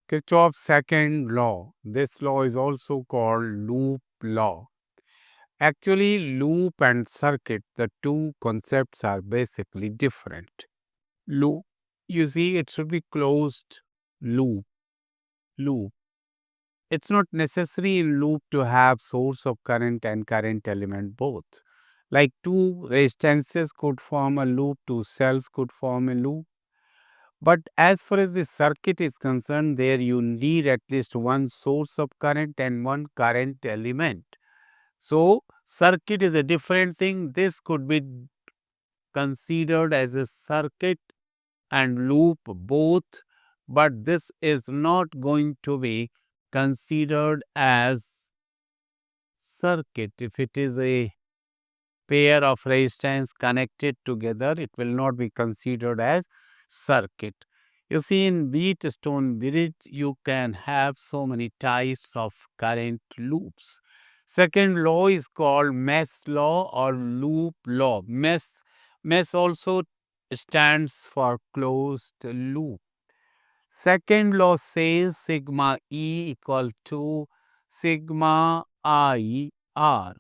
Kirchhoff's second law. This law is also called loop law. Actually, loop and circuit, the two concepts are basically different. Loop, you see, it should be closed loop. Loop. It's not necessary in loop to have source of current and current element both. Like two resistances could form a loop, two cells could form a loop. But as far as the circuit is concerned, there you need at least one source of current and one current element. So, circuit is a different thing. This could be considered as a circuit and loop both, but this is not going to be considered as circuit. If it is a pair of resistance connected together, it will not be considered as circuit. You see, in Wheatstone bridge, you can have so many types of current loops. Second law is called mesh law or loop law. Mesh also stands for closed loop. Second law says sigma E equal to sigma I R.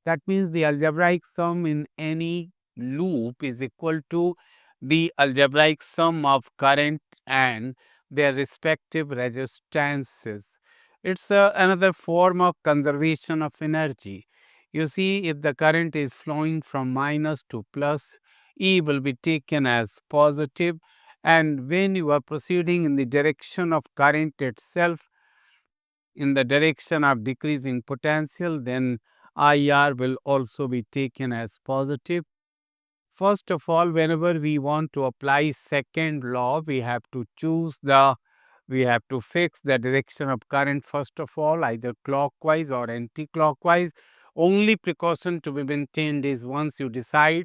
That means the algebraic sum in any loop is equal to the algebraic sum of current and their respective resistances. It's another form of conservation of energy. You see, if the current is flowing from minus to plus, E will be taken as positive, and when you are proceeding in the direction of current itself, in the direction of decreasing potential, then IR will also be taken as positive. First of all, whenever we want to apply second law, we have to fix the direction of current first of all, either clockwise or anti-clockwise. Only precaution to be maintained is once you decide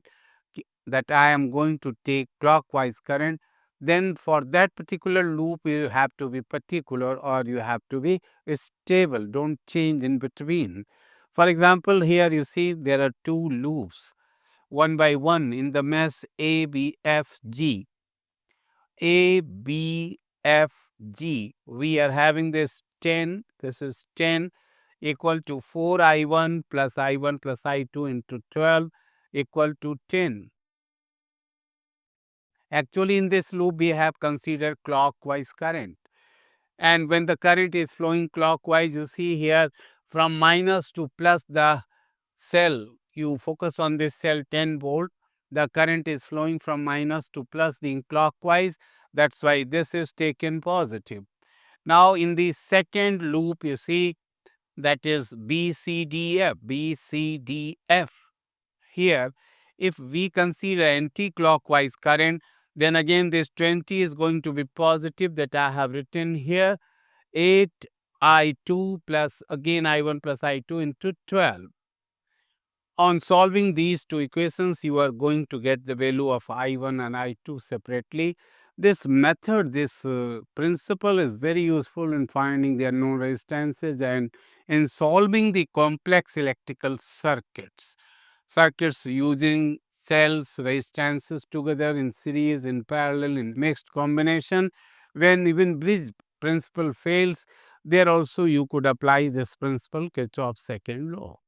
that I am going to take clockwise current, then for that particular loop you have to be particular or you have to be stable. Don't change in between. For example, here you see there are two loops, one by one in the mesh A, B, F, G. A, B, F, G. We are having this 10, this is 10 equal to 4I1 plus I1 plus I2 into 12 equal to 10. Actually, in this loop, we have considered clockwise current. And when the current is flowing clockwise, you see here from minus to plus the cell, you focus on this cell 10 volt, the current is flowing from minus to plus being clockwise. That's why this is taken positive. Now, in the second loop, you see that is BCDF, BCDF. Here, if we consider anti-clockwise current, then again this 20 is going to be positive that I have written here, 8I2 plus again I1 plus I2 into 12. On solving these two equations, you are going to get the value of I1 and I2 separately. This method, this principle is very useful in finding the unknown resistances and in solving the complex electrical circuits. Circuits using cells, resistances together in series, in parallel, in mixed combination. When even bridge principle fails, there also you could apply this principle, Kirchhoff's second law.